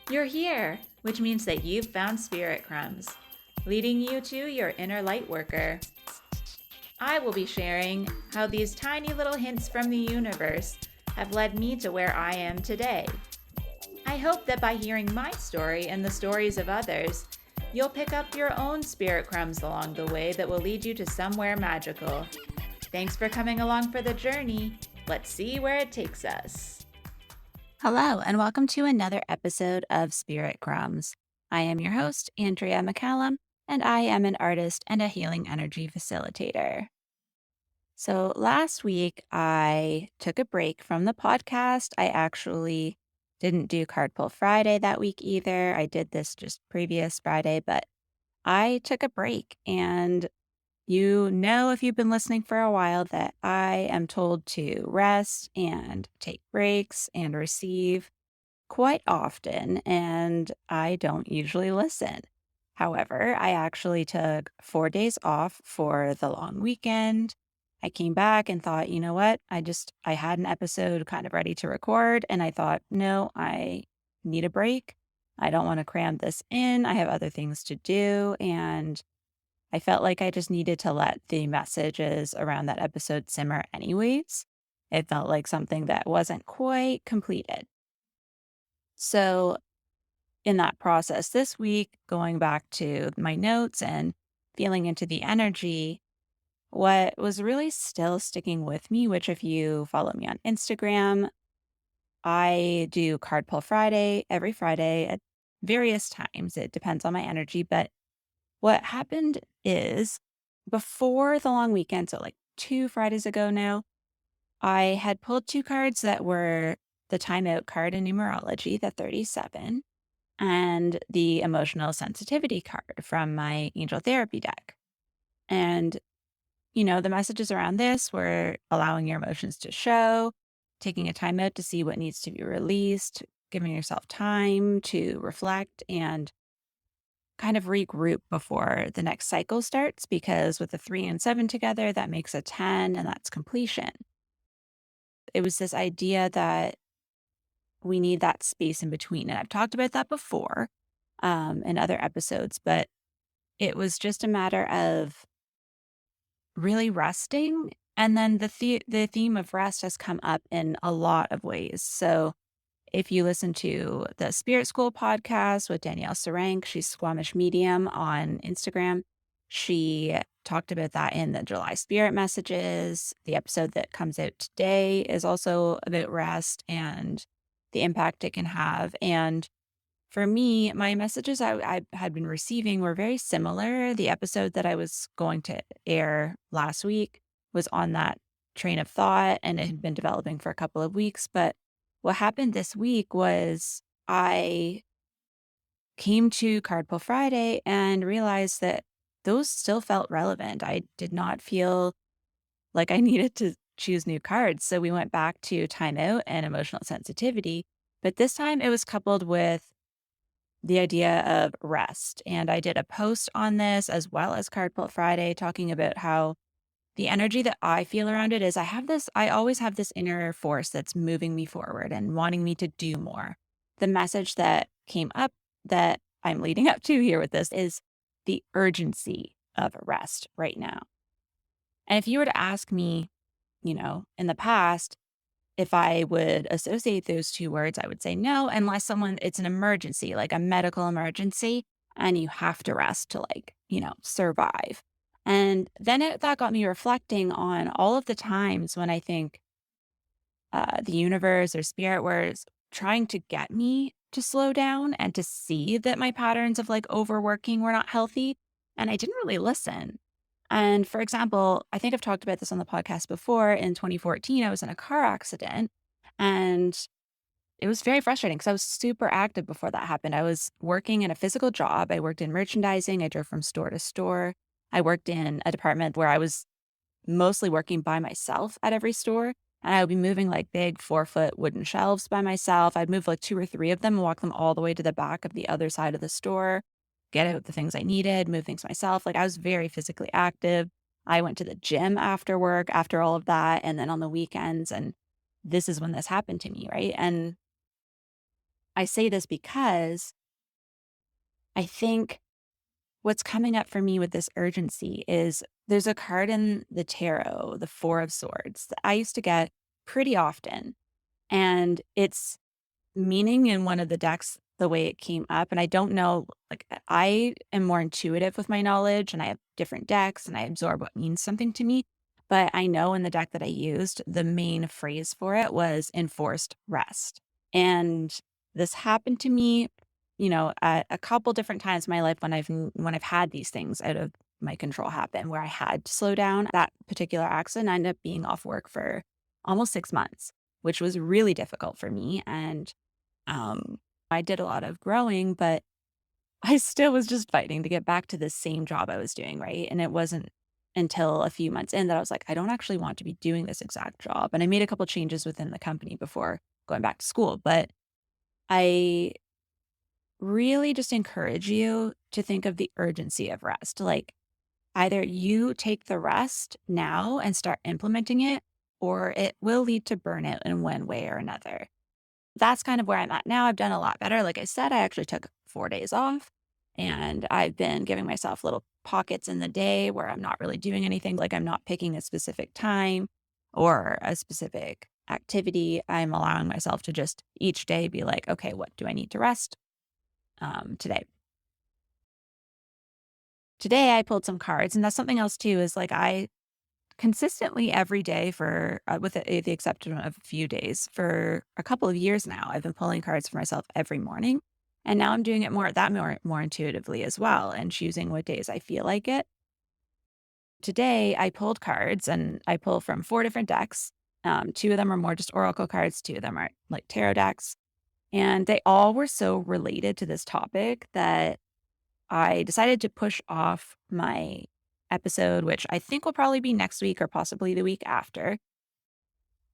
You're here, which means that you've found Spirit Crumbs, leading you to your inner light worker. I will be sharing how these tiny little hints from the universe have led me to where I am today. I hope that by hearing my story and the stories of others, you'll pick up your own spirit crumbs along the way that will lead you to somewhere magical. Thanks for coming along for the journey. Let's see where it takes us. Hello, and welcome to another episode of Spirit Crumbs. I am your host, 𝗟𝗲𝘁'𝘀, and I am an artist and a healing energy facilitator. So last week, I took a break from the podcast. I actually didn't do Card Pull Friday that week either. I did this just previous Friday, but I took a break. And you know, if you've been listening for a while, that I am told to rest and take breaks and receive quite often, and I don't usually listen. However, I actually took 4 days off for the long weekend. I came back and thought, you know what? I had an episode kind of ready to record, and I thought, no, I need a break. I don't want to cram this in. I have other things to do. And I felt like I just needed to let the messages around that episode simmer anyways. It felt like something that wasn't quite completed. So in that process this week, going back to my notes and feeling into the energy, what was really still sticking with me, which if you follow me on Instagram, I do Card Pull Friday every Friday at various times. It depends on my energy. But what happened is before the long weekend, so like 2 Fridays ago now, I had pulled 2 cards that were the timeout card in numerology, the 37, and the emotional sensitivity card from my angel therapy deck. And, the messages around this were allowing your emotions to show, taking a time out to see what needs to be released, giving yourself time to reflect and kind of regroup before the next cycle starts, because with the 3 and 7 together, that makes a 10, and that's completion. It was this idea that we need that space in between. And I've talked about that before in other episodes, but it was just a matter of really resting. And then the theme of rest has come up in a lot of ways. So if you listen to the Spirit School podcast with 𝗟𝗲𝘁'𝘀 she's Squamish Medium on Instagram. She talked about that in the July Spirit Messages. The episode that comes out today is also about rest and the impact it can have. And for me, my messages I had been receiving were very similar. The episode that I was going to air last week was on that train of thought, and it had been developing for a couple of weeks. But what happened this week was I came to Card Pull Friday and realized that those still felt relevant. I did not feel like I needed to choose new cards. So we went back to timeout and emotional sensitivity. But this time it was coupled with the idea of rest. And I did a post on this as well as Card Pull Friday, talking about how the energy that I feel around it is I always have this inner force that's moving me forward and wanting me to do more. The message that came up that I'm leading up to here with this is the urgency of rest right now. And if you were to ask me, in the past, if I would associate those 2 words, I would say no, unless it's an emergency, like a medical emergency, and you have to rest to survive. And then that got me reflecting on all of the times when I think the universe or spirit was trying to get me to slow down and to see that my patterns of overworking were not healthy. And I didn't really listen. And for example, I think I've talked about this on the podcast before. In 2014, I was in a car accident, and it was very frustrating because I was super active before that happened. I was working in a physical job. I worked in merchandising. I drove from store to store. I worked in a department where I was mostly working by myself at every store. And I would be moving big 4-foot wooden shelves by myself. I'd move 2 or 3 of them and walk them all the way to the back of the other side of the store, get out the things I needed, move things myself. I was very physically active. I went to the gym after work, after all of that, and then on the weekends. And this is when this happened to me, right? And I say this because I think what's coming up for me with this urgency is there's a card in the tarot, the Four of Swords, that I used to get pretty often. And it's meaning in one of the decks the way it came up. And I don't know, like, I am more intuitive with my knowledge and I have different decks and I absorb what means something to me. But I know in the deck that I used, the main phrase for it was enforced rest. And this happened to me, at a couple different times in my life when I've had these things out of my control happen where I had to slow down. That particular accident, I ended up being off work for almost 6 months, which was really difficult for me. And I did a lot of growing, but I still was just fighting to get back to the same job I was doing, right? And it wasn't until a few months in that I was like, I don't actually want to be doing this exact job. And I made a couple changes within the company before going back to school. But I really just encourage you to think of the urgency of rest. Like either you take the rest now and start implementing it, or it will lead to burnout in one way or another. That's kind of where I'm at now. I've done a lot better. Like I said, I actually took 4 days off, and I've been giving myself little pockets in the day where I'm not really doing anything. Like I'm not picking a specific time or a specific activity. I'm allowing myself to just each day be like, okay, what do I need to rest today? Today I pulled some cards, and that's something else too. Is like I consistently every day for, with the exception of a few days, for a couple of years now, I've been pulling cards for myself every morning. And now I'm doing it more intuitively as well and choosing what days I feel like it. Today I pulled cards and I pull from 4 different decks. Two of them are more just oracle cards, two of them are like tarot decks. And they all were so related to this topic that I decided to push off my episode, which I think will probably be next week or possibly the week after,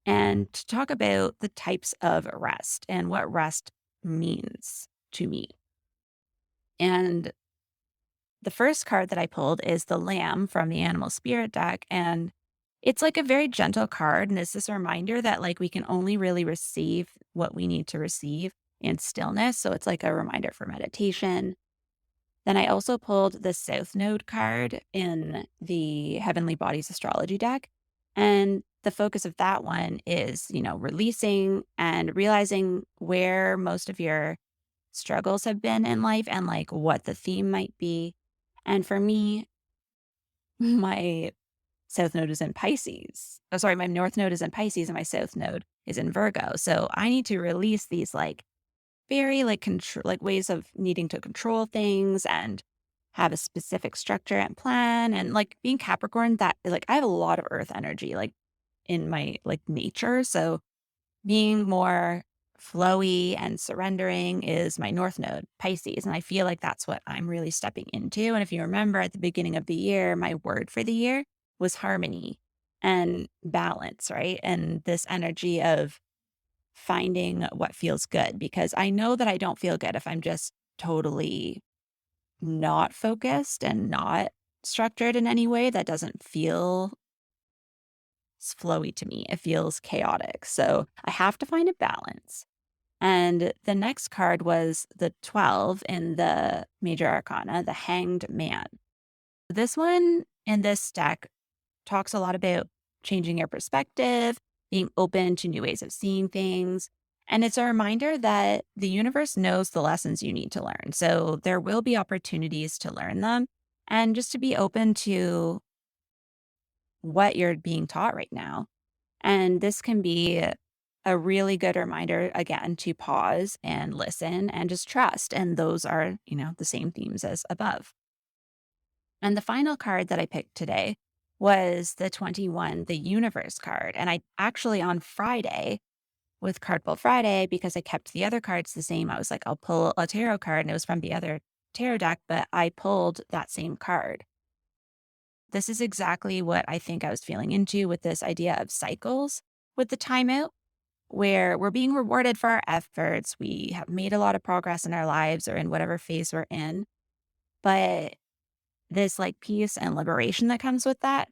and to talk about the types of rest and what rest means to me. And the first card that I pulled is the Lamb from the Animal Spirit deck. And it's like a very gentle card. And it's this reminder that like we can only really receive what we need to receive in stillness. So it's like a reminder for meditation. Then I also pulled the South Node card in the Heavenly Bodies astrology deck. And the focus of that one is, releasing and realizing where most of your struggles have been in life and like what the theme might be. And for me, my South Node is in Pisces. Oh, sorry, my North Node is in Pisces and my South Node is in Virgo. So I need to release these like very like control like ways of needing to control things and have a specific structure and plan. And like being Capricorn, that like I have a lot of earth energy like in my like nature. So being more flowy and surrendering is my North Node, Pisces. And I feel like that's what I'm really stepping into. And if you remember at the beginning of the year, my word for the year was harmony and balance, right? And this energy of finding what feels good, because I know that I don't feel good if I'm just totally not focused and not structured in any way. That doesn't feel flowy to me. It feels chaotic. So I have to find a balance. And the next card was the 12 in the major arcana, the Hanged Man. This one in this deck talks a lot about changing your perspective, being open to new ways of seeing things. And it's a reminder that the universe knows the lessons you need to learn. So there will be opportunities to learn them and just to be open to what you're being taught right now. And this can be a really good reminder, again, to pause and listen and just trust. And those are, the same themes as above. And the final card that I picked today was the 21, the universe card. And I actually on Friday with Card Pull Friday, because I kept the other cards the same, I was like, I'll pull a tarot card. And it was from the other tarot deck, but I pulled that same card. This is exactly what I think I was feeling into with this idea of cycles with the timeout, where we're being rewarded for our efforts. We have made a lot of progress in our lives or in whatever phase we're in. But this like peace and liberation that comes with that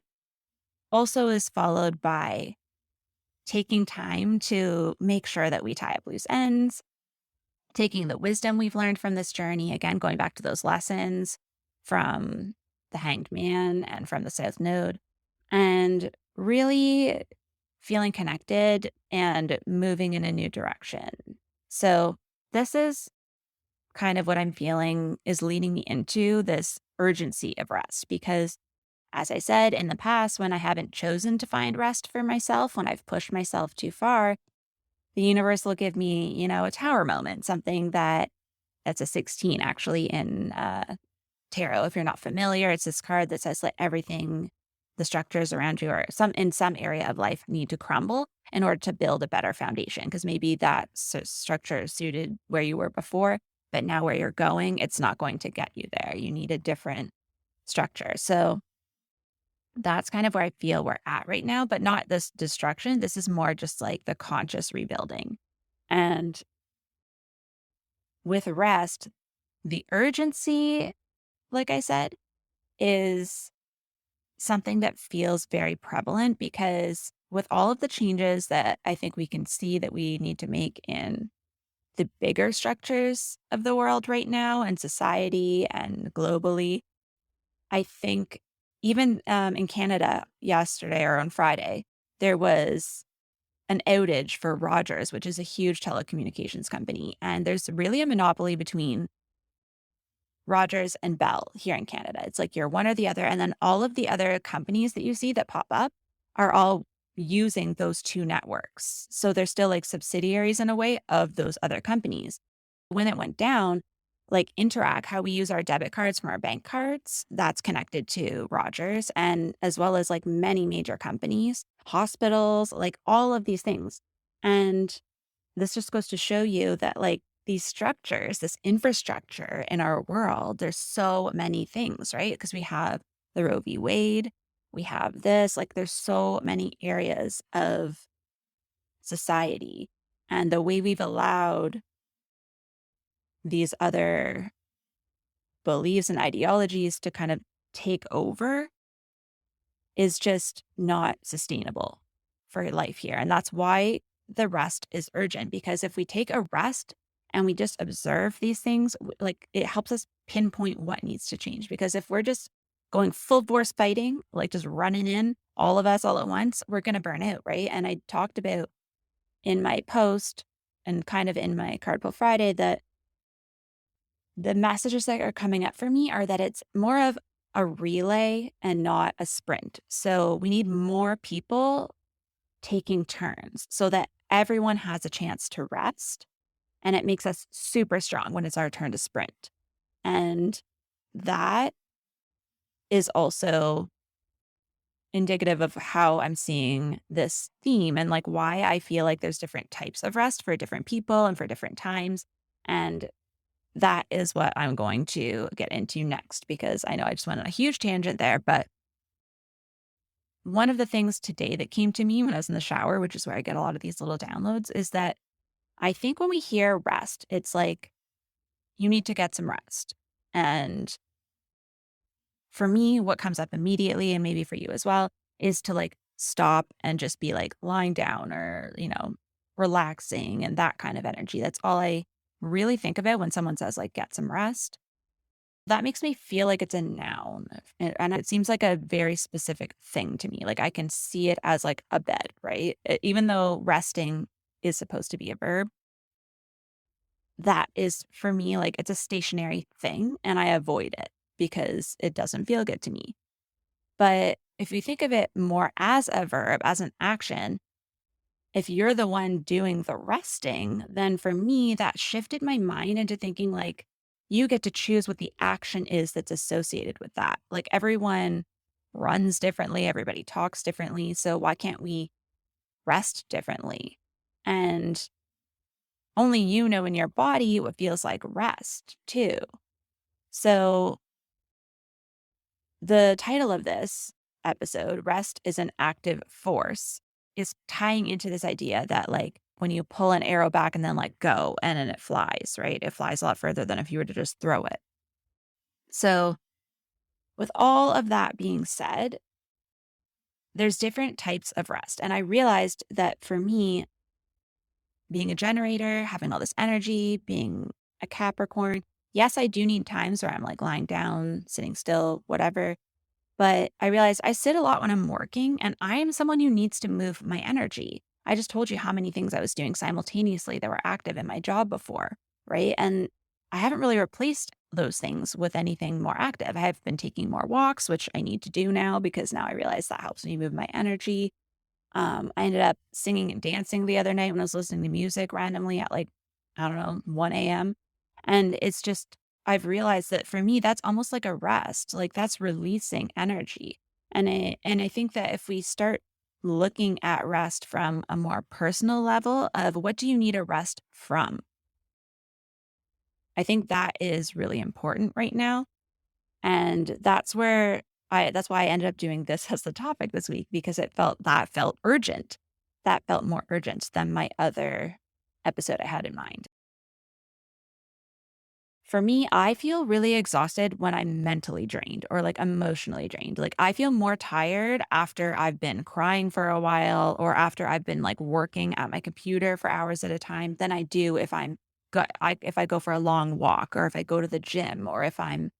also is followed by taking time to make sure that we tie up loose ends, taking the wisdom we've learned from this journey, again, going back to those lessons from the Hanged Man and from the South Node, and really feeling connected and moving in a new direction. So, this is kind of what I'm feeling is leading me into this urgency of rest because, as I said in the past, when I haven't chosen to find rest for myself, when I've pushed myself too far, the universe will give me, a tower moment, something that's a 16 actually in tarot. If you're not familiar, it's this card that says let everything, the structures around you or some area of life need to crumble in order to build a better foundation. Because maybe that structure is suited where you were before, but now where you're going, it's not going to get you there. You need a different structure. So that's kind of where I feel we're at right now, but not this destruction. This is more just like the conscious rebuilding. And with rest, the urgency, like I said, is something that feels very prevalent because with all of the changes that I think we can see that we need to make in the bigger structures of the world right now and society and globally, I think even in Canada yesterday or on Friday, there was an outage for Rogers, which is a huge telecommunications company. And there's really a monopoly between Rogers and Bell here in Canada. It's like you're one or the other. And then all of the other companies that you see that pop up are all using those two networks. So they're still like subsidiaries in a way of those other companies. When it went down, like Interac, how we use our debit cards from our bank cards, that's connected to Rogers, and as well as like many major companies, hospitals, like all of these things. And this just goes to show you that like these structures, this infrastructure in our world, there's so many things, right? Because we have the Roe v. Wade, we have this, like there's so many areas of society and the way we've allowed these other beliefs and ideologies to kind of take over is just not sustainable for life here. And that's why the rest is urgent, because if we take a rest and we just observe these things, like it helps us pinpoint what needs to change. Because if we're just going full force fighting, like just running in all of us all at once, we're going to burn out, right? And I talked about in my post and kind of in my Card Pull Friday that the messages that are coming up for me are that it's more of a relay and not a sprint. So we need more people taking turns so that everyone has a chance to rest. And it makes us super strong when it's our turn to sprint. And that is also indicative of how I'm seeing this theme and like why I feel like there's different types of rest for different people and for different times. And that is what I'm going to get into next, because I know I just went on a huge tangent there. But one of the things today that came to me when I was in the shower, which is where I get a lot of these little downloads, is that I think when we hear rest, it's like you need to get some rest. And for me, what comes up immediately, and maybe for you as well, is to like stop and just be like lying down or, relaxing and that kind of energy. That's all I really think about when someone says like get some rest. That makes me feel like it's a noun. And it seems like a very specific thing to me. Like I can see it as like a bed, right? Even though resting is supposed to be a verb, that is for me like it's a stationary thing and I avoid it because it doesn't feel good to me. But if you think of it more as a verb, as an action, if you're the one doing the resting, then for me, that shifted my mind into thinking like, you get to choose what the action is that's associated with that. Like everyone runs differently, everybody talks differently. So why can't we rest differently? And only you know in your body what feels like rest too. So the title of this episode, Rest is an Active Force, is tying into this idea that like when you pull an arrow back and then let go and then it flies, right? It flies a lot further than if you were to just throw it. So with all of that being said, there's different types of rest. And I realized that for me, being a generator, having all this energy, being a Capricorn, yes, I do need times where I'm like lying down, sitting still, whatever. But I realize I sit a lot when I'm working, and I am someone who needs to move my energy. I just told you how many things I was doing simultaneously that were active in my job before, right? And I haven't really replaced those things with anything more active. I have been taking more walks, which I need to do now because now I realize that helps me move my energy. I ended up singing and dancing the other night when I was listening to music randomly at like, I don't know, 1 a.m. And it's just, I've realized that for me, that's almost like a rest. Like that's releasing energy. And I think that if we start looking at rest from a more personal level of what do you need a rest from? I think that is really important right now. And that's why I ended up doing this as the topic this week because that felt urgent. That felt more urgent than my other episode I had in mind. For me, I feel really exhausted when I'm mentally drained or like emotionally drained. Like I feel more tired after I've been crying for a while or after I've been like working at my computer for hours at a time than I do if I go for a long walk or if I go to the gym or if I'm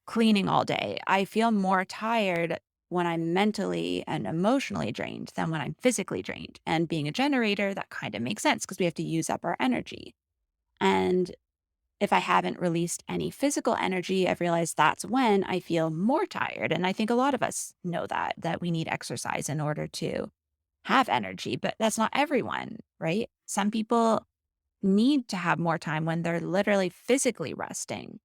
cleaning all day. I feel more tired when I'm mentally and emotionally drained than when I'm physically drained. And being a generator, that kind of makes sense because we have to use up our energy. And if I haven't released any physical energy, I've realized that's when I feel more tired. And I think a lot of us know that we need exercise in order to have energy, but that's not everyone, right? Some people need to have more time when they're literally physically resting.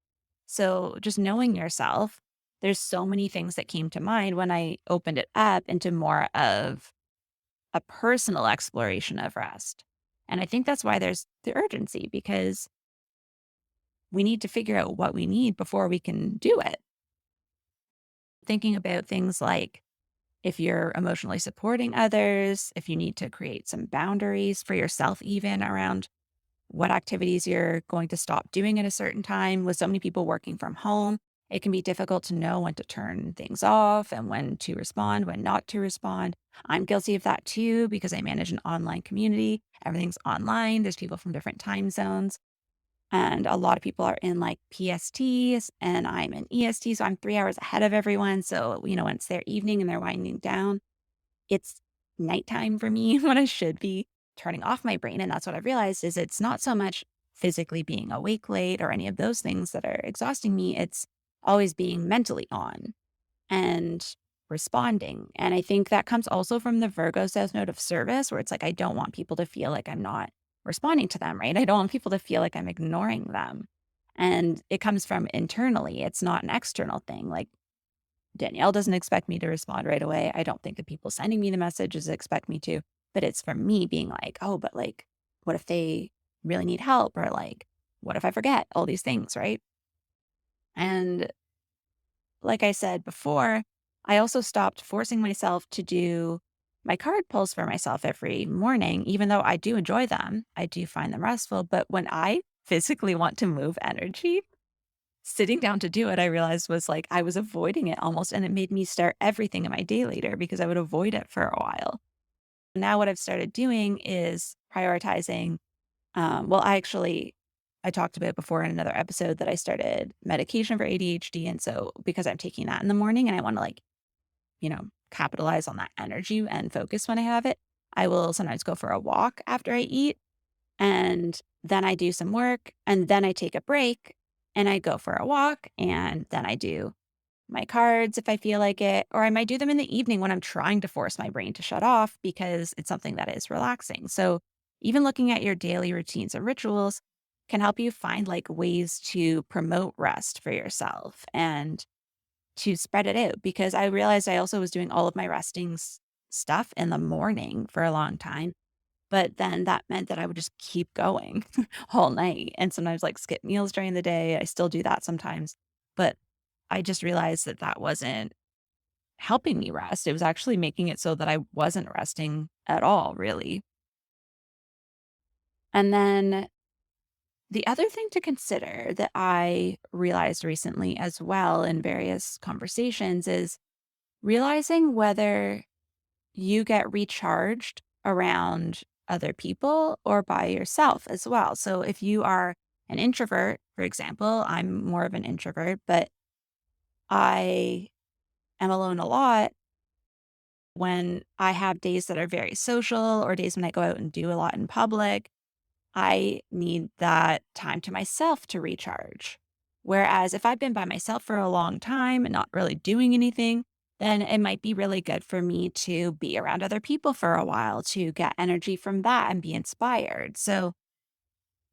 So just knowing yourself, there's so many things that came to mind when I opened it up into more of a personal exploration of rest. And I think that's why there's the urgency because we need to figure out what we need before we can do it. Thinking about things like if you're emotionally supporting others, if you need to create some boundaries for yourself, even around what activities you're going to stop doing at a certain time. With so many people working from home, it can be difficult to know when to turn things off and when to respond, when not to respond. I'm guilty of that too because I manage an online community. Everything's online. There's people from different time zones. And a lot of people are in like PSTs and I'm in EST. So I'm 3 hours ahead of everyone. So, when it's their evening and they're winding down, it's nighttime for me when I should be turning off my brain. And that's what I've realized is it's not so much physically being awake late or any of those things that are exhausting me. It's always being mentally on and responding. And I think that comes also from the Virgo South Node of service, where it's like, I don't want people to feel like I'm not responding to them, right? I don't want people to feel like I'm ignoring them. And it comes from internally, it's not an external thing. Like Danielle doesn't expect me to respond right away. I don't think the people sending me the messages expect me to, but it's from me being like, oh, but like, what if they really need help? Or like, what if I forget all these things, right? And like I said before, I also stopped forcing myself to do my card pulls for myself every morning, even though I do enjoy them. I do find them restful. But when I physically want to move energy, sitting down to do it, I realized was like I was avoiding it almost. And it made me start everything in my day later because I would avoid it for a while. Now, what I've started doing is prioritizing. I talked about before in another episode that I started medication for ADHD. And so because I'm taking that in the morning and I want to capitalize on that energy and focus when I have it, I will sometimes go for a walk after I eat. And then I do some work and then I take a break and I go for a walk and then I do my cards if I feel like it, or I might do them in the evening when I'm trying to force my brain to shut off because it's something that is relaxing. So even looking at your daily routines and rituals can help you find like ways to promote rest for yourself and to spread it out because I realized I also was doing all of my stuff in the morning for a long time. But then that meant that I would just keep going all night and sometimes like skip meals during the day. I still do that sometimes. But I just realized that that wasn't helping me rest. It was actually making it so that I wasn't resting at all, really. And then the other thing to consider that I realized recently as well in various conversations is realizing whether you get recharged around other people or by yourself as well. So if you are an introvert, for example, I'm more of an introvert, but I am alone a lot. When I have days that are very social or days when I go out and do a lot in public, I need that time to myself to recharge. Whereas if I've been by myself for a long time and not really doing anything, then it might be really good for me to be around other people for a while to get energy from that and be inspired. So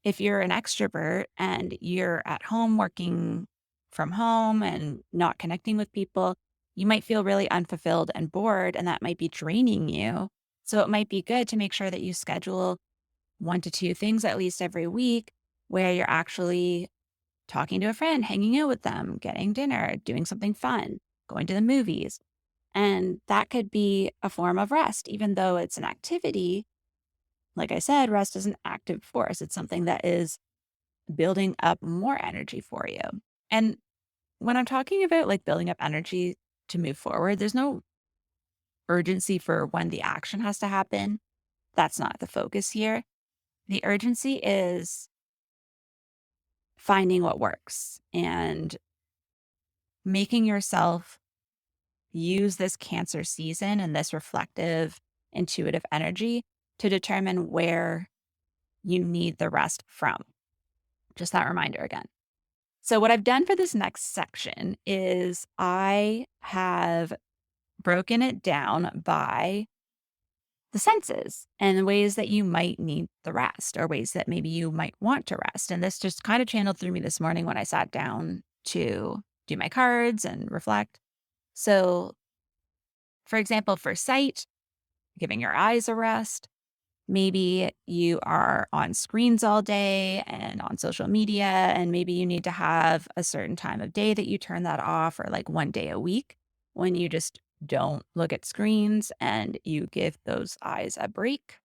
if you're an extrovert and you're at home working from home and not connecting with people, you might feel really unfulfilled and bored, and that might be draining you. So it might be good to make sure that you schedule 1 to 2 things at least every week where you're actually talking to a friend, hanging out with them, getting dinner, doing something fun, going to the movies. And that could be a form of rest, even though it's an activity. Like I said, rest is an active force. It's something that is building up more energy for you. And when I'm talking about like building up energy to move forward, there's no urgency for when the action has to happen. That's not the focus here. The urgency is finding what works and making yourself use this Cancer season and this reflective, intuitive energy to determine where you need the rest from. Just that reminder again. So, what I've done for this next section is I have broken it down by the senses and the ways that you might need the rest or ways that maybe you might want to rest. And this just kind of channeled through me this morning when I sat down to do my cards and reflect. So, for example, for sight, giving your eyes a rest. Maybe you are on screens all day and on social media, and maybe you need to have a certain time of day that you turn that off, or like 1 day a week when you just don't look at screens and you give those eyes a break.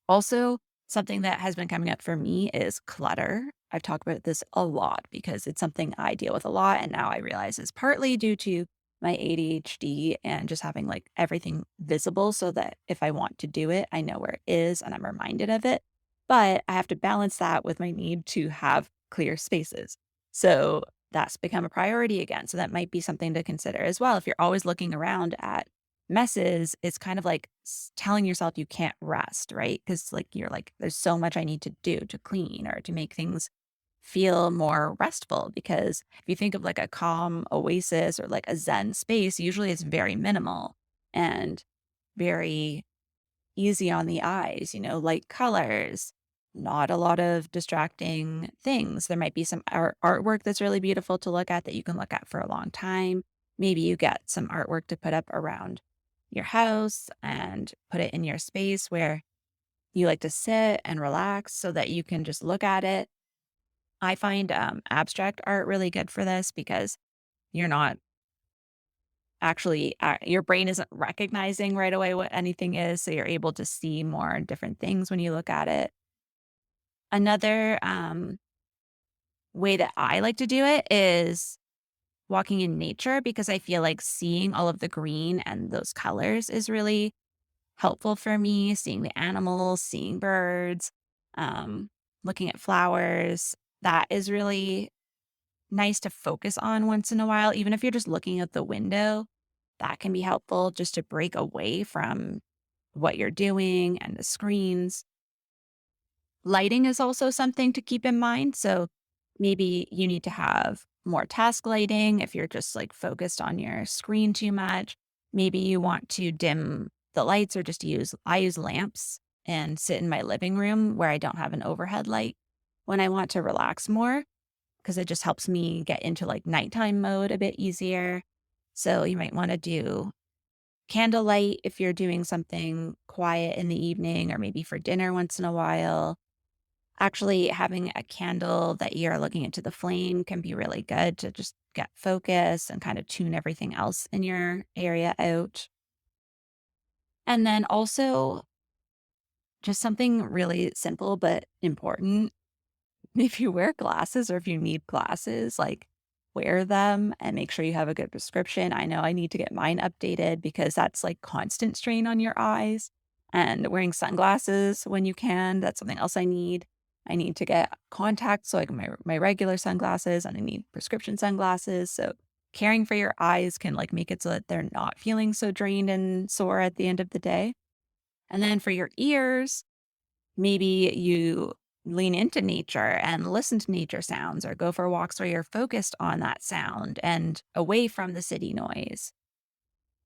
Also, something that has been coming up for me is clutter. I've talked about this a lot because it's something I deal with a lot. And now I realize is partly due to my ADHD and just having like everything visible so that if I want to do it, I know where it is and I'm reminded of it. But I have to balance that with my need to have clear spaces. So that's become a priority again. So that might be something to consider as well. If you're always looking around at messes, it's kind of like telling yourself you can't rest, right? Because like you're like, there's so much I need to do to clean or to make things feel more restful. Because if you think of like a calm oasis or like a Zen space, usually it's very minimal and very easy on the eyes, light colors, not a lot of distracting things. There might be some artwork that's really beautiful to look at that you can look at for a long time. Maybe you get some artwork to put up around your house and put it in your space where you like to sit and relax so that you can just look at it. I find abstract art really good for this because you're not actually, your brain isn't recognizing right away what anything is. So you're able to see more different things when you look at it. Another way that I like to do it is walking in nature because I feel like seeing all of the green and those colors is really helpful for me. Seeing the animals, seeing birds, um, looking at flowers. That is really nice to focus on once in a while. Even if you're just looking out the window, that can be helpful just to break away from what you're doing and the screens. Lighting is also something to keep in mind. So maybe you need to have more task lighting if you're just like focused on your screen too much. Maybe you want to dim the lights or just I use lamps and sit in my living room where I don't have an overhead light when I want to relax more because it just helps me get into like nighttime mode a bit easier. So you might want to do candlelight if you're doing something quiet in the evening or maybe for dinner once in a while. Actually, having a candle that you're looking into the flame can be really good to just get focus and kind of tune everything else in your area out. And then also, just something really simple but important. If you wear glasses or if you need glasses, like wear them and make sure you have a good prescription. I know I need to get mine updated because that's like constant strain on your eyes. and wearing sunglasses when you can. That's something else I need. I need to get contacts, so like my regular sunglasses, and I need prescription sunglasses. So caring for your eyes can like make it so that they're not feeling so drained and sore at the end of the day. And then for your ears, maybe you lean into nature and listen to nature sounds or go for walks where you're focused on that sound and away from the city noise.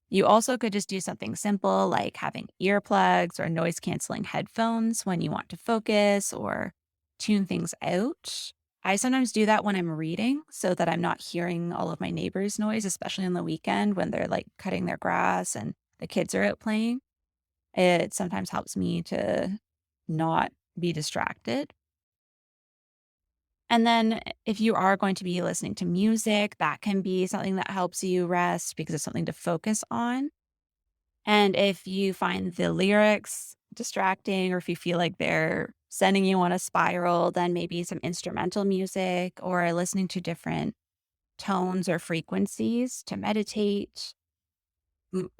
You also could just do something simple like having earplugs or noise canceling headphones when you want to focus or tune things out. I sometimes do that when I'm reading so that I'm not hearing all of my neighbors' noise, especially on the weekend when they're like cutting their grass and the kids are out playing. It sometimes helps me to not be distracted. And then if you are going to be listening to music, that can be something that helps you rest because it's something to focus on. And if you find the lyrics distracting or if you feel like they're sending you on a spiral, then maybe some instrumental music or listening to different tones or frequencies to meditate.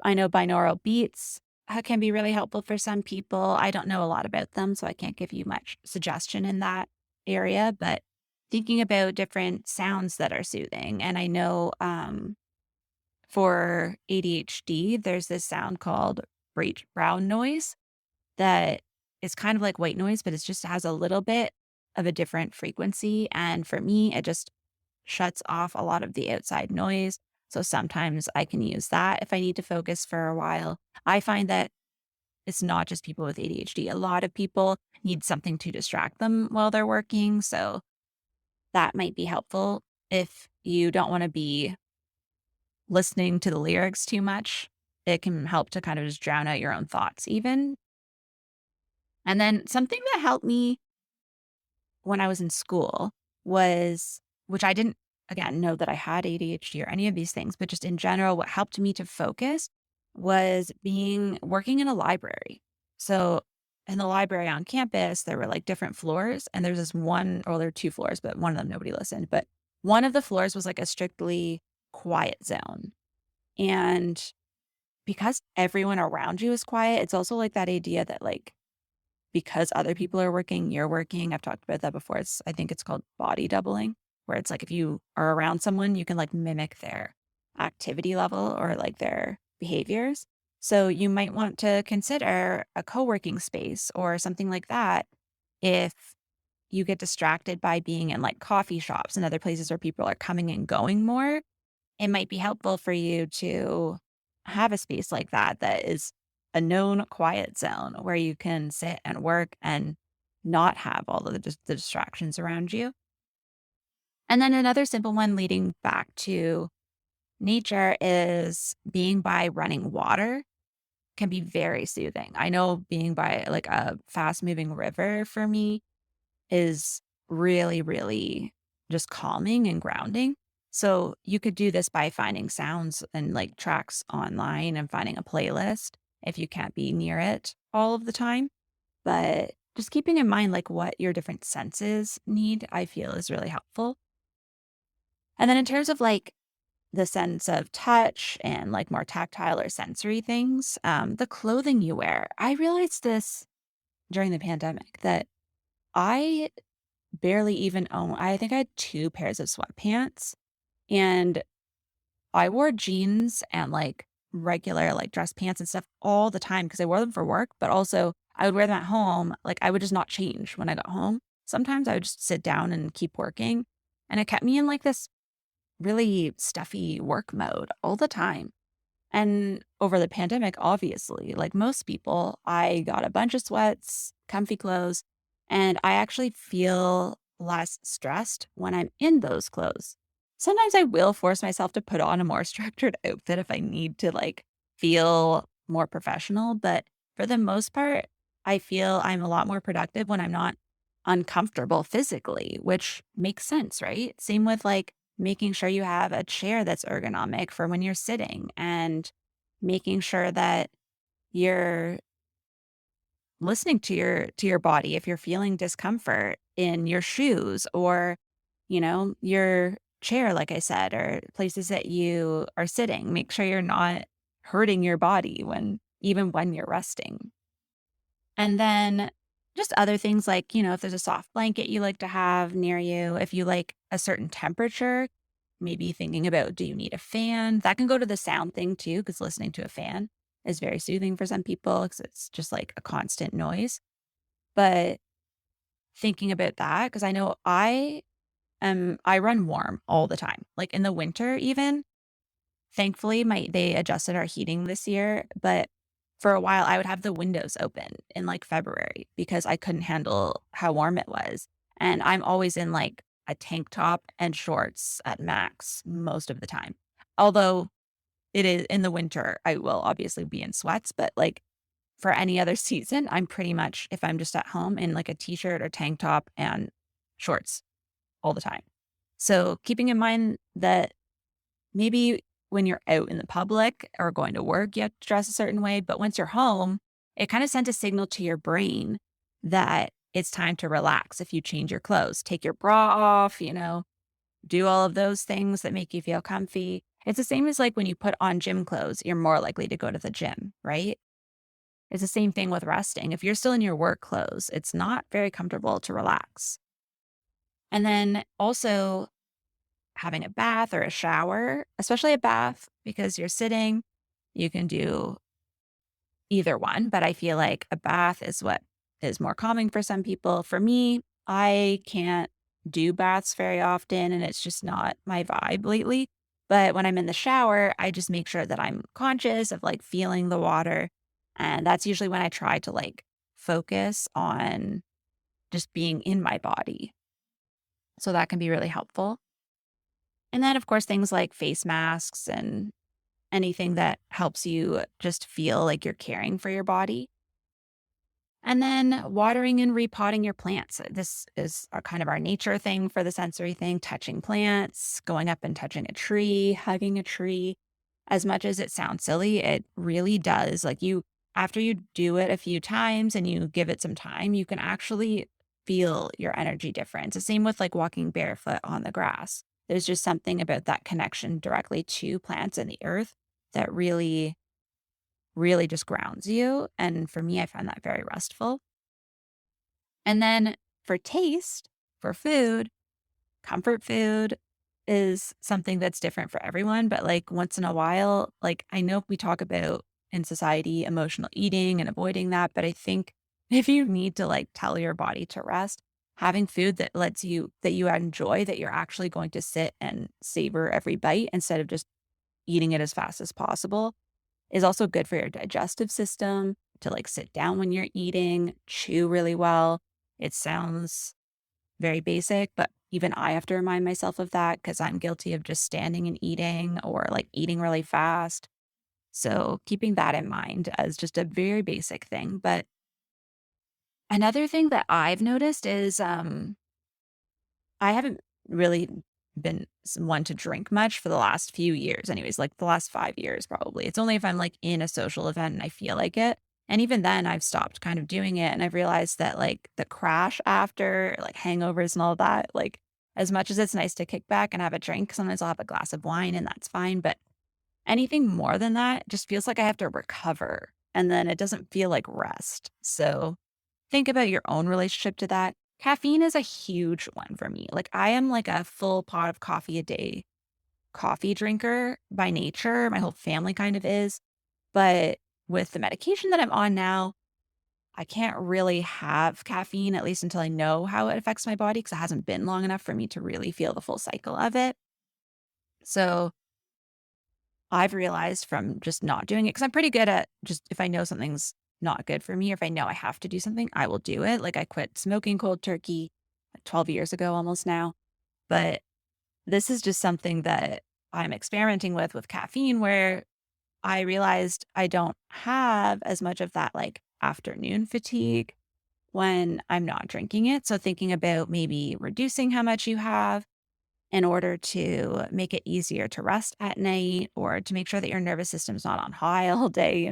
I know binaural beats can be really helpful for some people. I don't know a lot about them, so I can't give you much suggestion in that area, but thinking about different sounds that are soothing. And I know for ADHD, there's this sound called bright brown noise that is kind of like white noise, but it just has a little bit of a different frequency. And for me, it just shuts off a lot of the outside noise. So sometimes I can use that if I need to focus for a while. I find that it's not just people with ADHD. A lot of people need something to distract them while they're working. So that might be helpful if you don't want to be listening to the lyrics too much. It can help to kind of just drown out your own thoughts, even. And then something that helped me when I was in school was, which I didn't, again, know that I had ADHD or any of these things, but just in general, what helped me to focus was working in a library. So in the library on campus, there were like different floors, and there's this one, or there are two floors, but one of them nobody listened. But one of the floors was like a strictly quiet zone. And because everyone around you is quiet, it's also like that idea that like because other people are working, you're working. I've talked about that before. I think it's called body doubling, where it's like if you are around someone, you can like mimic their activity level or like their behaviors. So you might want to consider a co-working space or something like that if you get distracted by being in like coffee shops and other places where people are coming and going more. It might be helpful for you to have a space like that that is a known quiet zone where you can sit and work and not have all of the distractions around you. And then another simple one leading back to nature is being by running water can be very soothing. I know being by like a fast moving river for me is really, really just calming and grounding. So you could do this by finding sounds and like tracks online and finding a playlist if you can't be near it all of the time. But just keeping in mind like what your different senses need, I feel is really helpful. And then in terms of like the sense of touch and like more tactile or sensory things, the clothing you wear, I realized this during the pandemic that I barely even own I think I had 2 pairs of sweatpants, and I wore jeans and, like, regular, like, dress pants and stuff all the time because I wore them for work, but also I would wear them at home, like, I would just not change when I got home. Sometimes I would just sit down and keep working, and it kept me in, like, this really stuffy work mode all the time. And over the pandemic, obviously, like most people, I got a bunch of sweats, comfy clothes, and I actually feel less stressed when I'm in those clothes. Sometimes I will force myself to put on a more structured outfit if I need to like feel more professional, but for the most part, I feel I'm a lot more productive when I'm not uncomfortable physically, which makes sense, right? Same with like making sure you have a chair that's ergonomic for when you're sitting and making sure that you're listening to your body if you're feeling discomfort in your shoes or, you know, your chair, like I said, or places that you are sitting. Make sure you're not hurting your body when even when you're resting. And then just other things like, if there's a soft blanket you like to have near you, if you like a certain temperature, maybe thinking about, do you need a fan? That can go to the sound thing too, because listening to a fan is very soothing for some people because it's just like a constant noise. But thinking about that, because I know I run warm all the time, like in the winter even. Thankfully, they adjusted our heating this year, but for a while, I would have the windows open in, like, February because I couldn't handle how warm it was, and I'm always in, like, a tank top and shorts at max most of the time. Although it is in the winter, I will obviously be in sweats, but, like, for any other season, I'm pretty much, if I'm just at home, in, like, a t-shirt or tank top and shorts all the time. So, keeping in mind that maybe when you're out in the public or going to work, you have to dress a certain way. But once you're home, it kind of sends a signal to your brain that it's time to relax if you change your clothes, take your bra off, do all of those things that make you feel comfy. It's the same as like when you put on gym clothes, you're more likely to go to the gym, right? It's the same thing with resting. If you're still in your work clothes, it's not very comfortable to relax. And then also, having a bath or a shower, especially a bath because you're sitting, you can do either one, but I feel like a bath is what is more calming for some people. For me, I can't do baths very often and it's just not my vibe lately. But when I'm in the shower, I just make sure that I'm conscious of like feeling the water. And that's usually when I try to like focus on just being in my body. So that can be really helpful. And then, of course, things like face masks and anything that helps you just feel like you're caring for your body. And then watering and repotting your plants. This is our kind of our nature thing for the sensory thing, touching plants, going up and touching a tree, hugging a tree. As much as it sounds silly, it really does. Like after you do it a few times and you give it some time, you can actually feel your energy difference. The same with like walking barefoot on the grass. There's just something about that connection directly to plants and the earth that really just grounds you. And for me, I find that very restful. And then for taste, for food, comfort food is something that's different for everyone. But like once in a while, like I know we talk about in society emotional eating and avoiding that. But I think if you need to like tell your body to rest, having food that lets you, that you enjoy, that you're actually going to sit and savor every bite instead of just eating it as fast as possible is also good for your digestive system to like sit down when you're eating, chew really well. It sounds very basic, but even I have to remind myself of that because I'm guilty of just standing and eating or like eating really fast. So keeping that in mind as just a very basic thing. But another thing that I've noticed is I haven't really been one to drink much for the last few years anyways, like the last 5 years probably. It's only if I'm like in a social event and I feel like it. And even then I've stopped kind of doing it and I've realized that like the crash after, like hangovers and all that, like as much as it's nice to kick back and have a drink, sometimes I'll have a glass of wine and that's fine, but anything more than that just feels like I have to recover and then it doesn't feel like rest. So think about your own relationship to that. Caffeine is a huge one for me. Like, I am like a full pot of coffee a day coffee drinker by nature. My whole family kind of is. But with the medication that I'm on now, I can't really have caffeine, at least until I know how it affects my body, because it hasn't been long enough for me to really feel the full cycle of it. So I've realized from just not doing it, because I'm pretty good at just if I know something's not good for me, or if I know I have to do something, I will do it. Like I quit smoking cold turkey like 12 years ago almost now. But this is just something that I'm experimenting with caffeine, where I realized I don't have as much of that like afternoon fatigue when I'm not drinking it. So thinking about maybe reducing how much you have in order to make it easier to rest at night or to make sure that your nervous system's not on high all day,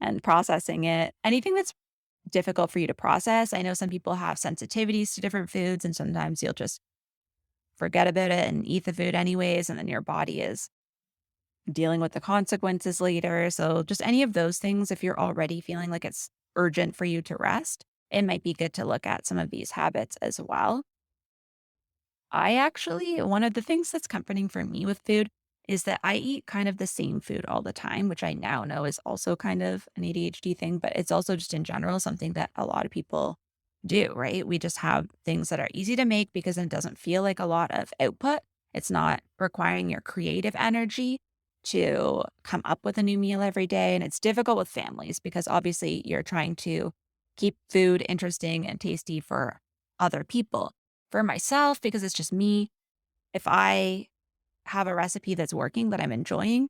and processing it. Anything that's difficult for you to process. I know some people have sensitivities to different foods, and sometimes you'll just forget about it and eat the food anyways, and then your body is dealing with the consequences later. So, just any of those things, if you're already feeling like it's urgent for you to rest, it might be good to look at some of these habits as well. One of the things that's comforting for me with food is that I eat kind of the same food all the time, which I now know is also kind of an ADHD thing, but it's also just in general something that a lot of people do, right? We just have things that are easy to make because it doesn't feel like a lot of output. It's not requiring your creative energy to come up with a new meal every day. And it's difficult with families because obviously you're trying to keep food interesting and tasty for other people. For myself, because it's just me, if I have a recipe that's working that I'm enjoying,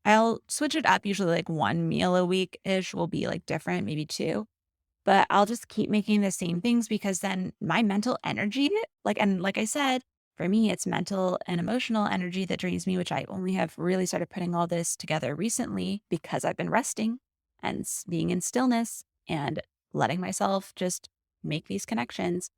I'll switch it up. Usually, like one meal a week ish will be like different, maybe two. But I'll just keep making the same things because then my mental energy, like I said, for me, it's mental and emotional energy that drains me, which I only have really started putting all this together recently because I've been resting and being in stillness and letting myself just make these connections.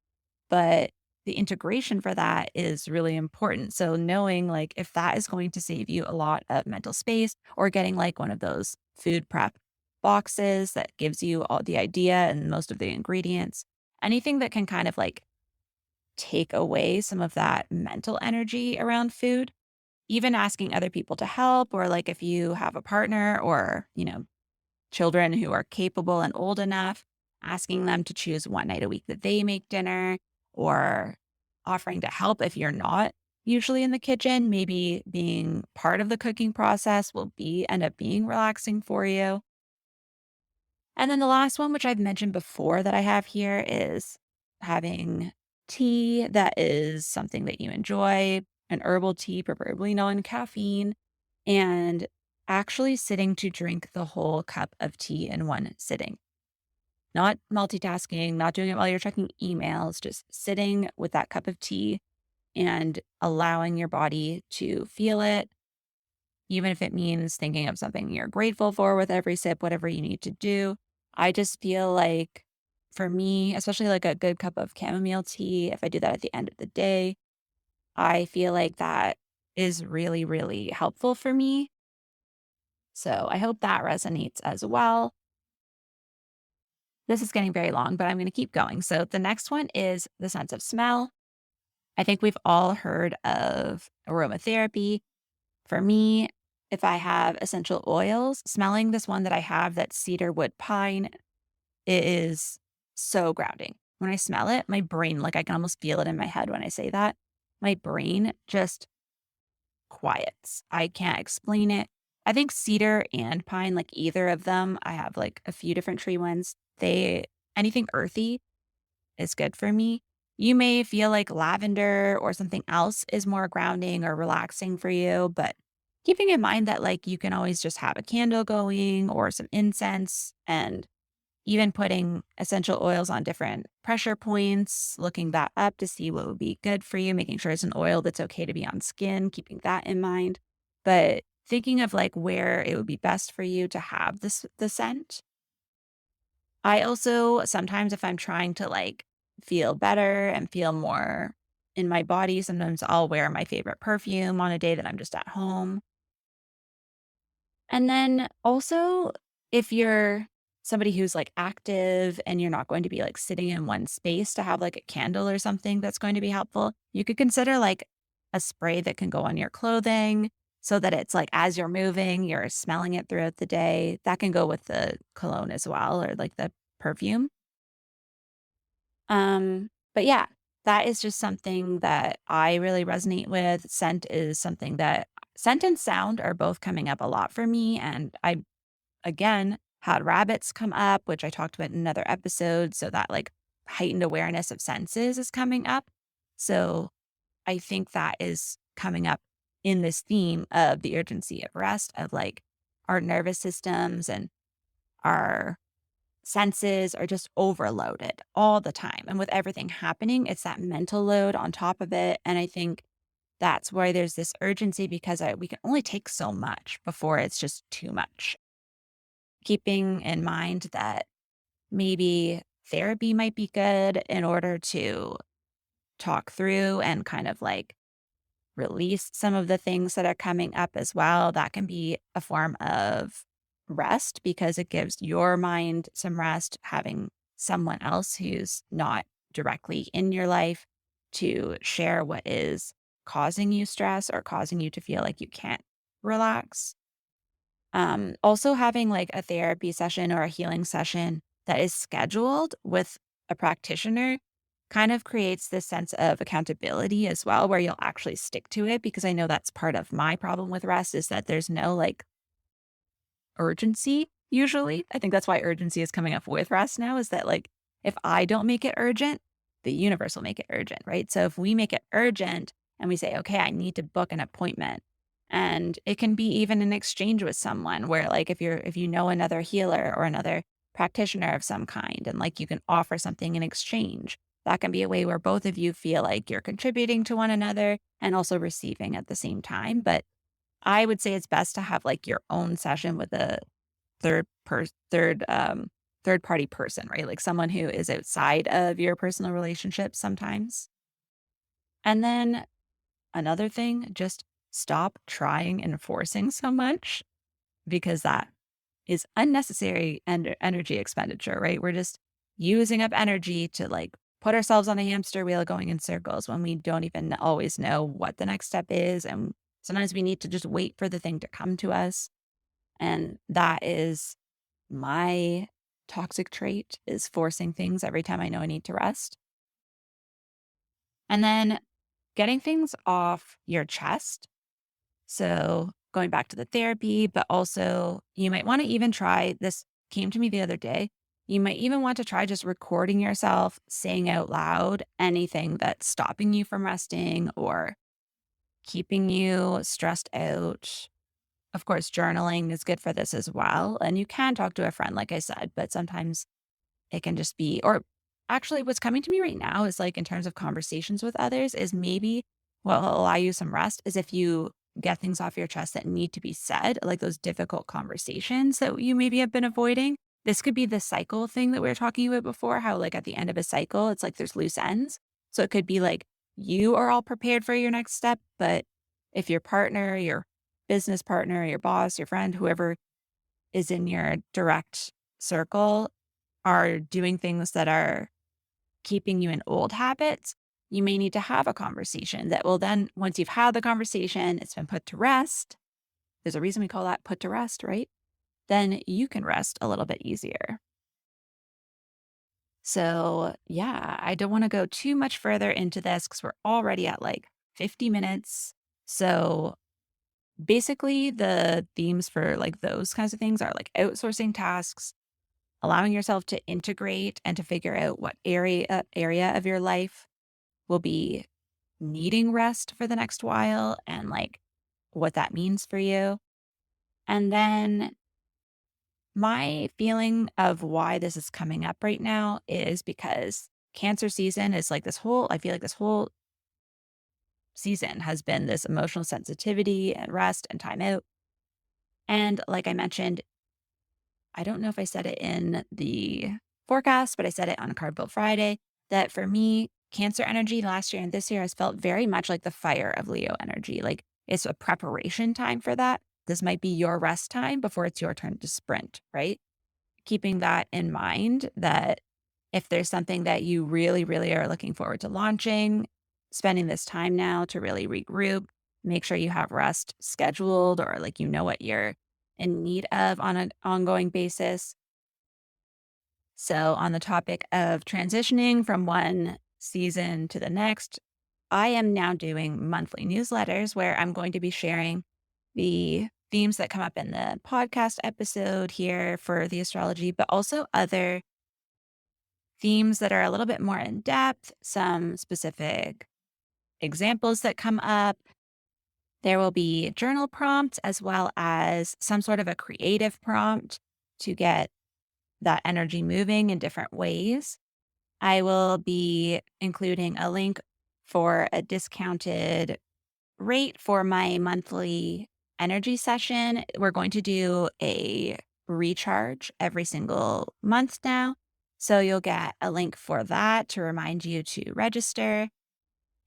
But the integration for that is really important. So knowing like if that is going to save you a lot of mental space or getting like one of those food prep boxes that gives you all the idea and most of the ingredients, anything that can kind of like take away some of that mental energy around food, even asking other people to help, or like if you have a partner or, children who are capable and old enough, asking them to choose one night a week that they make dinner or offering to help if you're not usually in the kitchen, maybe being part of the cooking process will be end up being relaxing for you. And then the last one, which I've mentioned before that I have here is having tea that is something that you enjoy, an herbal tea, preferably no caffeine, and actually sitting to drink the whole cup of tea in one sitting. Not multitasking, not doing it while you're checking emails, just sitting with that cup of tea and allowing your body to feel it, even if it means thinking of something you're grateful for with every sip, whatever you need to do. I just feel like for me, especially like a good cup of chamomile tea, if I do that at the end of the day, I feel like that is really, really helpful for me. So I hope that resonates as well. This is getting very long, but I'm going to keep going. So the next one is the sense of smell. I think we've all heard of aromatherapy. For me, if I have essential oils, smelling this one that I have, that cedar wood pine, it is so grounding. When I smell it, my brain, like I can almost feel it in my head when I say that, my brain just quiets. I can't explain it. I think cedar and pine, like either of them, I have like a few different tree ones. Anything earthy is good for me. You may feel like lavender or something else is more grounding or relaxing for you, but keeping in mind that like you can always just have a candle going or some incense, and even putting essential oils on different pressure points, looking that up to see what would be good for you, making sure it's an oil that's okay to be on skin, keeping that in mind. But thinking of like where it would be best for you to have the scent. I also sometimes if I'm trying to like feel better and feel more in my body, sometimes I'll wear my favorite perfume on a day that I'm just at home. And then also, if you're somebody who's like active and you're not going to be like sitting in one space, to have like a candle or something that's going to be helpful, you could consider like a spray that can go on your clothing so that it's like as you're moving, you're smelling it throughout the day. That can go with the cologne as well, or like the perfume. But yeah, that is just something that I really resonate with. Scent and sound are both coming up a lot for me. And I, again, had rabbits come up, which I talked about in another episode. So that like heightened awareness of senses is coming up. So I think that is coming up in this theme of the urgency of rest, of like our nervous systems and our senses are just overloaded all the time. And with everything happening, it's that mental load on top of it. And I think that's why there's this urgency because we can only take so much before it's just too much. Keeping in mind that maybe therapy might be good in order to talk through and kind of like release some of the things that are coming up as well. That can be a form of rest because it gives your mind some rest, having someone else who's not directly in your life to share what is causing you stress or causing you to feel like you can't relax. Also having like a therapy session or a healing session that is scheduled with a practitioner kind of creates this sense of accountability as well, where you'll actually stick to it. Because I know that's part of my problem with rest is that there's no like urgency usually. I think that's why urgency is coming up with rest now is that like if I don't make it urgent, the universe will make it urgent, right? So if we make it urgent and we say, okay, I need to book an appointment. And it can be even an exchange with someone where like if you know another healer or another practitioner of some kind and like you can offer something in exchange. That can be a way where both of you feel like you're contributing to one another and also receiving at the same time. But I would say it's best to have like your own session with a third per third party person, right? Like someone who is outside of your personal relationship sometimes. And then another thing, just stop trying and forcing so much because that is unnecessary and energy expenditure, right? We're just using up energy to like put ourselves on a hamster wheel going in circles when we don't even always know what the next step is. And sometimes we need to just wait for the thing to come to us. And that is my toxic trait is forcing things every time I know I need to rest. And then getting things off your chest. So going back to the therapy, but also you might want to even try this came to me the other day. You might even want to try just recording yourself saying out loud anything that's stopping you from resting or keeping you stressed out. Of course, journaling is good for this as well. And you can talk to a friend, like I said, but sometimes it can just be, or actually, what's coming to me right now is like in terms of conversations with others, is maybe what will allow you some rest is if you get things off your chest that need to be said, like those difficult conversations that you maybe have been avoiding. This could be the cycle thing that we were talking about before, how like at the end of a cycle, it's like there's loose ends. So it could be like you are all prepared for your next step, but if your partner, your business partner, your boss, your friend, whoever is in your direct circle are doing things that are keeping you in old habits, you may need to have a conversation that will then, once you've had the conversation, it's been put to rest. There's a reason we call that put to rest, right? Then you can rest a little bit easier. So, yeah, I don't want to go too much further into this because we're already at like 50 minutes. So, basically, the themes for like those kinds of things are like outsourcing tasks, allowing yourself to integrate and to figure out what area of your life will be needing rest for the next while and like what that means for you. And then my feeling of why this is coming up right now is because cancer season is like this whole, I feel like this whole season has been this emotional sensitivity and rest and time out. And like I mentioned, I don't know if I said it in the forecast, but I said it on Card Build Friday that for me, Cancer energy last year and this year has felt very much like the fire of Leo energy. Like it's a preparation time for that. This might be your rest time before it's your turn to sprint, right? Keeping that in mind that if there's something that you really, really are looking forward to launching, spending this time now to really regroup, make sure you have rest scheduled or like you know what you're in need of on an ongoing basis. So, on the topic of transitioning from one season to the next, I am now doing monthly newsletters where I'm going to be sharing the themes that come up in the podcast episode here for the astrology, but also other themes that are a little bit more in depth, some specific examples that come up. There will be journal prompts as well as some sort of a creative prompt to get that energy moving in different ways. I will be including a link for a discounted rate for my monthly energy session. We're going to do a recharge every single month now. So you'll get a link for that to remind you to register.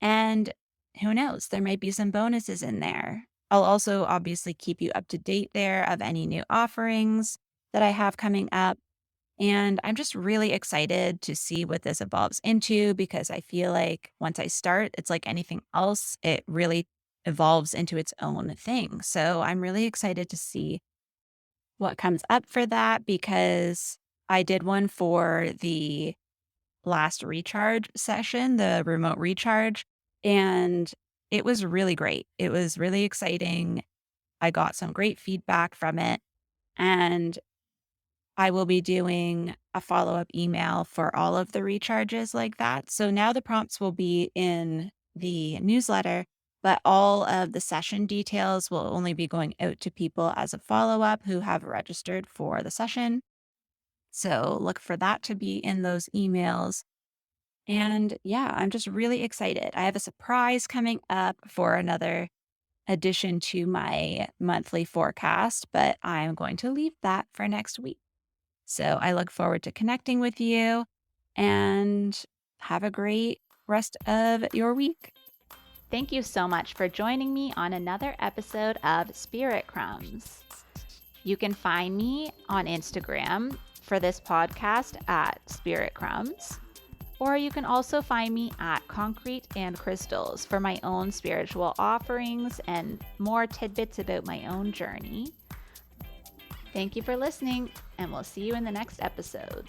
And who knows, there might be some bonuses in there. I'll also obviously keep you up to date there of any new offerings that I have coming up. And I'm just really excited to see what this evolves into because I feel like once I start, it's like anything else, it really evolves into its own thing. So I'm really excited to see what comes up for that because I did one for the last recharge session, the remote recharge, and it was really great. It was really exciting. I got some great feedback from it. And I will be doing a follow-up email for all of the recharges like that. So now the prompts will be in the newsletter, but all of the session details will only be going out to people as a follow-up who have registered for the session. So look for that to be in those emails. And yeah, I'm just really excited. I have a surprise coming up for another addition to my monthly forecast, but I'm going to leave that for next week. So I look forward to connecting with you and have a great rest of your week. Thank you so much for joining me on another episode of Spirit Crumbs. You can find me on Instagram for this podcast at Spirit Crumbs, or you can also find me at Concrete and Crystals for my own spiritual offerings and more tidbits about my own journey. Thank you for listening, and we'll see you in the next episode.